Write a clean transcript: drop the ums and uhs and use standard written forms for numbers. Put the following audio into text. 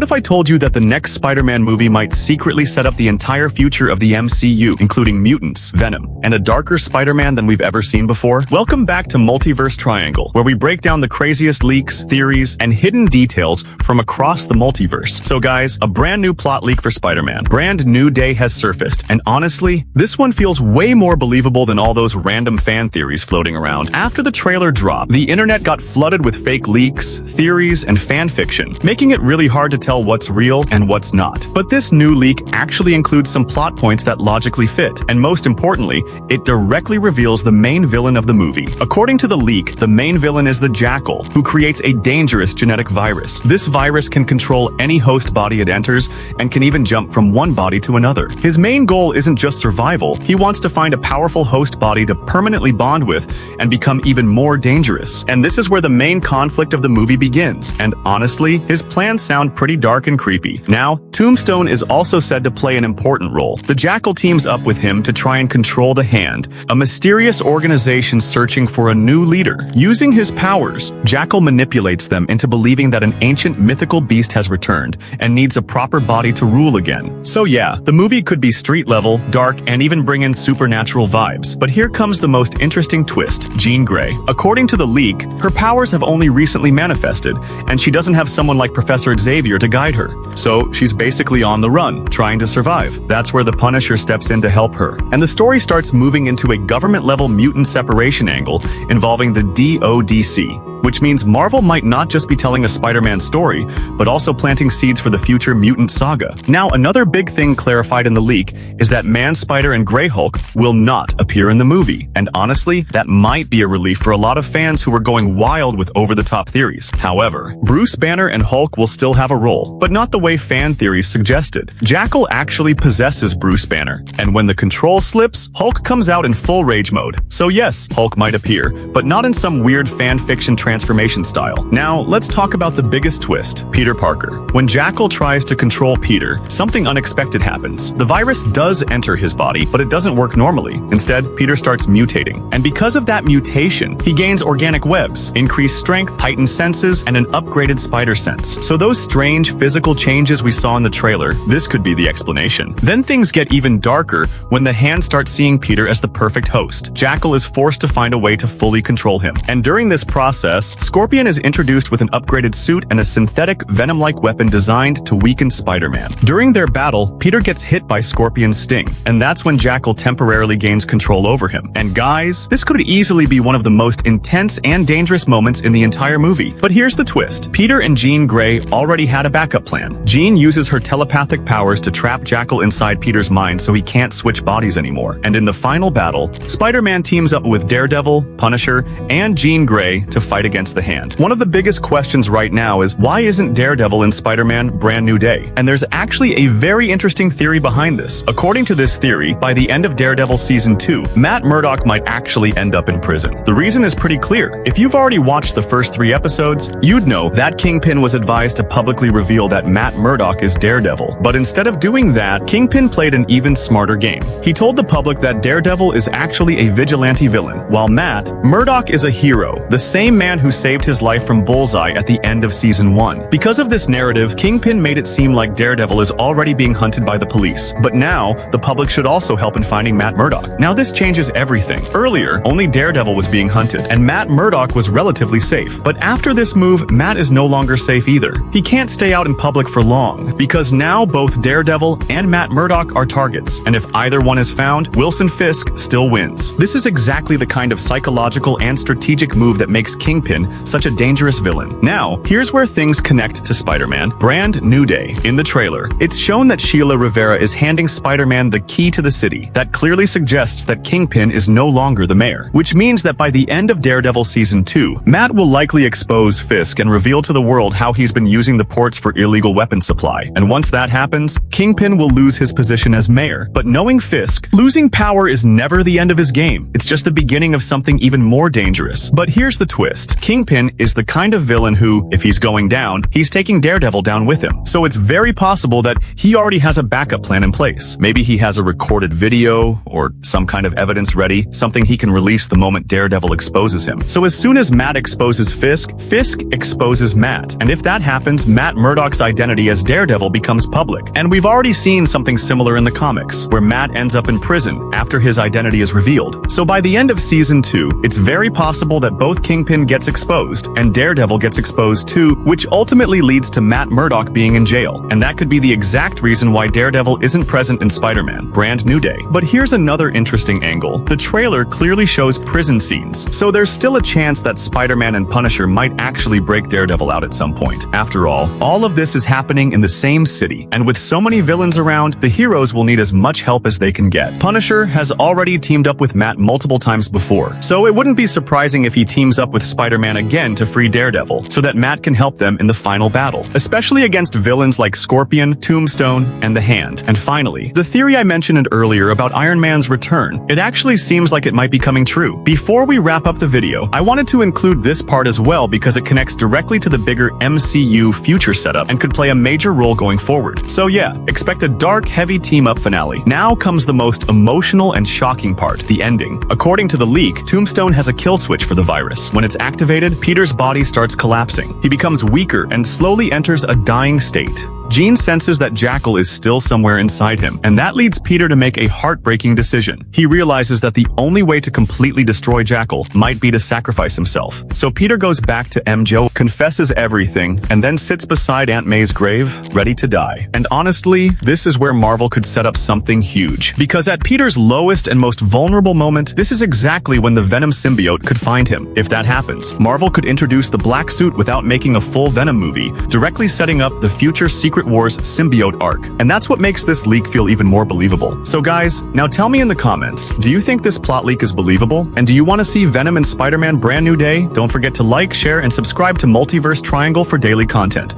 What if I told you that the next Spider-Man movie might secretly set up the entire future of the MCU, including mutants, Venom, and a darker Spider-Man than we've ever seen before? Welcome back to Multiverse Triangle, where we break down the craziest leaks, theories, and hidden details from across the multiverse. So guys, a brand new plot leak for Spider-Man. Brand new day has surfaced, and honestly, this one feels way more believable than all those random fan theories floating around. After the trailer dropped, the internet got flooded with fake leaks, theories, and fan fiction, making it really hard to tell what's real and what's not. But this new leak actually includes some plot points that logically fit, and most importantly, it directly reveals the main villain of the movie. According to the leak, the main villain is the Jackal, who creates a dangerous genetic virus. This virus can control any host body it enters and can even jump from one body to another. His main goal isn't just survival, he wants to find a powerful host body to permanently bond with and become even more dangerous. And this is where the main conflict of the movie begins, and honestly, his plans sound pretty dark and creepy. Now, Tombstone is also said to play an important role. The Jackal teams up with him to try and control the Hand, a mysterious organization searching for a new leader. Using his powers, Jackal manipulates them into believing that an ancient mythical beast has returned and needs a proper body to rule again. So yeah, the movie could be street level, dark, and even bring in supernatural vibes. But here comes the most interesting twist: Jean Grey. According to the leak, her powers have only recently manifested, and she doesn't have someone like Professor Xavier to guide her. So she's basically on the run, trying to survive. That's where the Punisher steps in to help her. And the story starts moving into a government-level mutant separation angle involving the DODC. Which means Marvel might not just be telling a Spider-Man story, but also planting seeds for the future mutant saga. Now, another big thing clarified in the leak is that Man-Spider and Grey Hulk will not appear in the movie. And honestly, that might be a relief for a lot of fans who were going wild with over-the-top theories. However, Bruce Banner and Hulk will still have a role, but not the way fan theories suggested. Jackal actually possesses Bruce Banner, and when the control slips, Hulk comes out in full rage mode. So yes, Hulk might appear, but not in some weird fan fiction transformation style. Now, let's talk about the biggest twist: Peter Parker. When Jackal tries to control Peter, something unexpected happens. The virus does enter his body, but it doesn't work normally. Instead, Peter starts mutating. And because of that mutation, he gains organic webs, increased strength, heightened senses, and an upgraded spider sense. So those strange physical changes we saw in the trailer, this could be the explanation. Then things get even darker when the Hand starts seeing Peter as the perfect host. Jackal is forced to find a way to fully control him. And during this process, Scorpion is introduced with an upgraded suit and a synthetic Venom-like weapon designed to weaken Spider-Man. During their battle, Peter gets hit by Scorpion's sting, and that's when Jackal temporarily gains control over him. And guys, this could easily be one of the most intense and dangerous moments in the entire movie. But here's the twist: Peter and Jean Grey already had a backup plan. Jean uses her telepathic powers to trap Jackal inside Peter's mind so he can't switch bodies anymore. And in the final battle, Spider-Man teams up with Daredevil, Punisher, and Jean Grey to fight against the Hand. One of the biggest questions right now is, why isn't Daredevil in Spider-Man Brand New Day? And there's actually a very interesting theory behind this. According to this theory, by the end of Daredevil Season 2, Matt Murdock might actually end up in prison. The reason is pretty clear. If you've already watched the first 3 episodes, you'd know that Kingpin was advised to publicly reveal that Matt Murdock is Daredevil. But instead of doing that, Kingpin played an even smarter game. He told the public that Daredevil is actually a vigilante villain, while Murdock is a hero, the same man who saved his life from Bullseye at the end of Season 1. Because of this narrative, Kingpin made it seem like Daredevil is already being hunted by the police. But now, the public should also help in finding Matt Murdock. Now this changes everything. Earlier, only Daredevil was being hunted, and Matt Murdock was relatively safe. But after this move, Matt is no longer safe either. He can't stay out in public for long, because now both Daredevil and Matt Murdock are targets, and if either one is found, Wilson Fisk still wins. This is exactly the kind of psychological and strategic move that makes Kingpin such a dangerous villain. Now, here's where things connect to Spider-Man Brand New Day. In the trailer, it's shown that Sheila Rivera is handing Spider-Man the key to the city. That clearly suggests that Kingpin is no longer the mayor, which means that by the end of Daredevil Season 2, Matt will likely expose Fisk and reveal to the world how he's been using the ports for illegal weapon supply. And once that happens, Kingpin will lose his position as mayor. But knowing Fisk, losing power is never the end of his game. It's just the beginning of something even more dangerous. But here's the twist. honest, Kingpin is the kind of villain who, if he's going down, he's taking Daredevil down with him. So it's very possible that he already has a backup plan in place. Maybe he has a recorded video or some kind of evidence ready, something he can release the moment Daredevil exposes him. So as soon as Matt exposes Fisk, Fisk exposes Matt. And if that happens, Matt Murdock's identity as Daredevil becomes public. And we've already seen something similar in the comics, where Matt ends up in prison after his identity is revealed. So by the end of Season 2, it's very possible that both Kingpin gets exposed and Daredevil gets exposed too, which ultimately leads to Matt Murdock being in jail. And that could be the exact reason why Daredevil isn't present in Spider-Man: Brand New Day. But here's another interesting angle. The trailer clearly shows prison scenes, so there's still a chance that Spider-Man and Punisher might actually break Daredevil out at some point. After all of this is happening in the same city, and with so many villains around, the heroes will need as much help as they can get. Punisher has already teamed up with Matt multiple times before, so it wouldn't be surprising if he teams up with Spider-Man again to free Daredevil, so that Matt can help them in the final battle, especially against villains like Scorpion, Tombstone, and the Hand. And finally, the theory I mentioned earlier about Iron Man's return, it actually seems like it might be coming true. Before we wrap up the video, I wanted to include this part as well because it connects directly to the bigger MCU future setup and could play a major role going forward. So yeah, expect a dark, heavy team-up finale. Now comes the most emotional and shocking part, the ending. According to the leak, Tombstone has a kill switch for the virus. When it's activated, Peter's body starts collapsing. He becomes weaker and slowly enters a dying state. Jean senses that Jackal is still somewhere inside him, and that leads Peter to make a heartbreaking decision. He realizes that the only way to completely destroy Jackal might be to sacrifice himself. So Peter goes back to MJ, confesses everything, and then sits beside Aunt May's grave, ready to die. And honestly, this is where Marvel could set up something huge. Because at Peter's lowest and most vulnerable moment, this is exactly when the Venom symbiote could find him. If that happens, Marvel could introduce the black suit without making a full Venom movie, directly setting up the future Secret Wars symbiote arc. And that's what makes this leak feel even more believable. So guys, now tell me in the comments, do you think this plot leak is believable? And do you want to see Venom and Spider-Man Brand New Day? Don't forget to like, share, and subscribe to Multiverse Triangle for daily content.